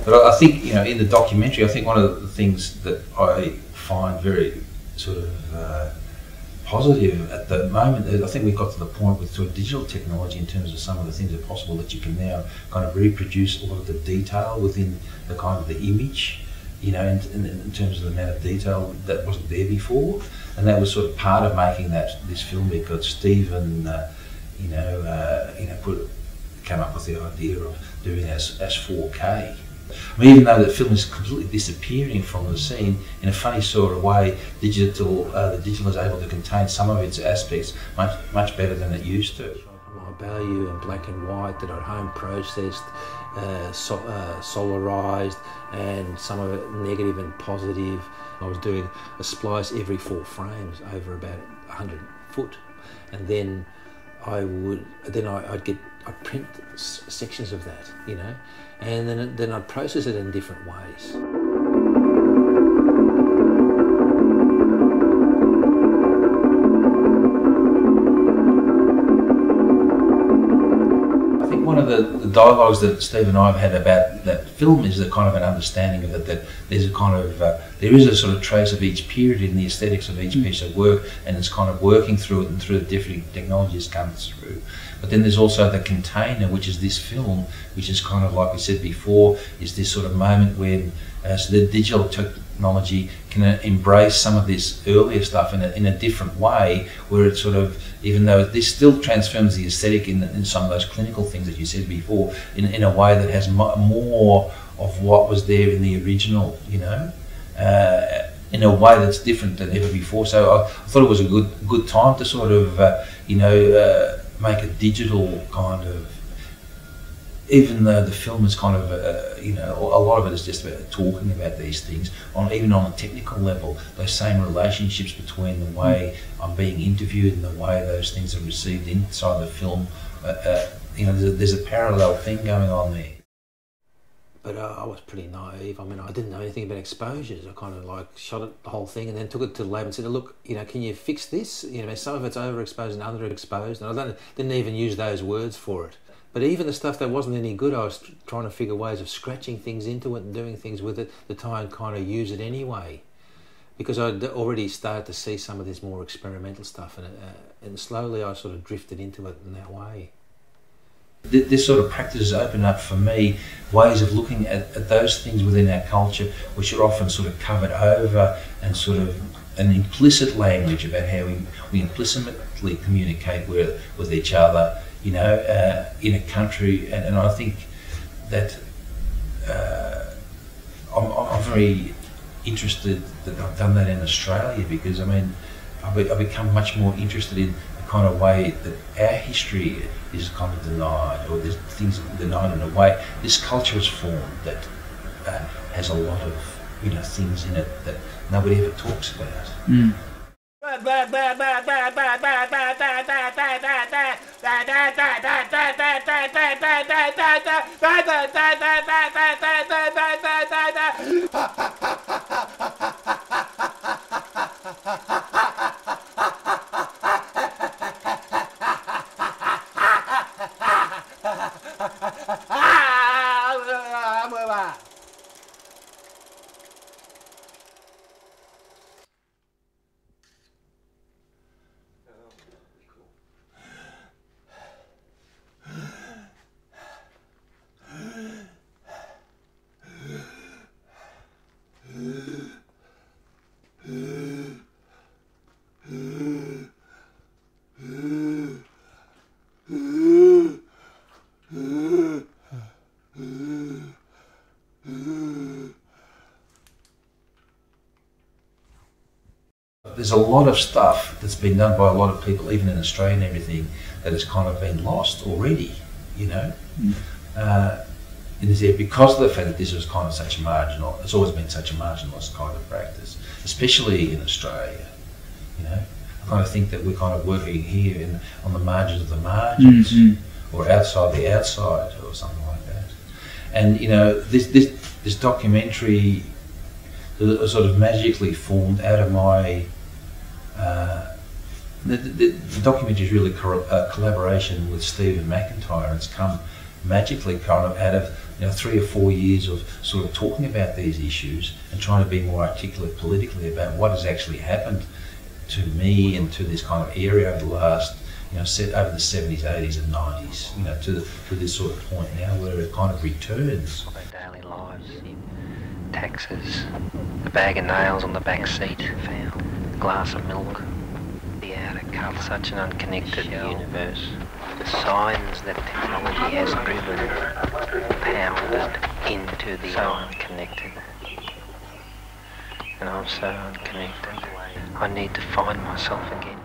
But I think, you know, in the documentary, I think one of the things that I find very sort of positive at the moment is I think we've got to the point with sort of digital technology in terms of some of the things that are possible that you can now kind of reproduce a lot of the detail within the kind of the image, you know, in terms of the amount of detail that wasn't there before. And that was sort of part of making this film, because Steven, came up with the idea of doing it as 4K. I mean, even though the film is completely disappearing from the scene, in a funny sort of way, the digital is able to contain some of its aspects much better than it used to. My value in black and white that I'd home processed, solarized, and some of it negative and positive. I was doing a splice every 4 frames over about 100 foot, and then I'd print sections of that, you know, and then I'd process it in different ways. One of the dialogues that Steve and I have had about that film is a kind of an understanding of it, that there's a kind of there is a sort of trace of each period in the aesthetics of each piece of work, and it's kind of working through it and through the different technologies comes through. But then there's also the container, which is this film, which is kind of, like we said before, is this sort of moment when so the digital technology can embrace some of this earlier stuff in a different way, where it sort of, even though this still transforms the aesthetic in some of those clinical things that you said before, in a way that has more of what was there in the original, you know, in a way that's different than ever before. So I thought it was a good time to sort of, make a digital kind of, even though the film is kind of, a lot of it is just about talking about these things, even on a technical level, those same relationships between the way I'm being interviewed and the way those things are received inside the film, there's a parallel thing going on there. But I was pretty naive. I mean, I didn't know anything about exposures. I kind of like shot it, the whole thing, and then took it to the lab and said, look, you know, can you fix this? You know, some of it's overexposed and underexposed, and I didn't even use those words for it. But even the stuff that wasn't any good, I was trying to figure ways of scratching things into it and doing things with it to try and kind of use it anyway. Because I'd already started to see some of this more experimental stuff, and slowly I sort of drifted into it in that way. This sort of practice has opened up for me ways of looking at those things within our culture, which are often sort of covered over, and sort of an implicit language about how we implicitly communicate with each other, you know, in a country. And I think that I'm very interested that I've done that in Australia, because I mean, I've become much more interested in the kind of way that our history is kind of denied, or there's things denied in a way. This culture is formed that has a lot of, you know, things in it that nobody ever talks about. Mm. There's a lot of stuff that's been done by a lot of people, even in Australia and everything, that has kind of been lost already, you know. Because of the fact that this was kind of such a marginal, it's always been such a marginalised kind of practice, especially in Australia, you know. I kind of think that we're kind of working here on the margins of the margins, or outside the outside, or something like that. And you know, this documentary sort of magically formed out of my. The documentary is really a collaboration with Steven McIntyre. It's come magically kind of out of 3 or 4 years of sort of talking about these issues and trying to be more articulate politically about what has actually happened to me and to this kind of area over the last, over the 70s, 80s and 90s, to this sort of point now where it kind of returns. Their daily lives, taxes, the bag of nails on the back seat, a glass of milk, the outer cup, such an unconnected universe. The signs that technology has driven, pounded into the unconnected. And I'm so unconnected. I need to find myself again.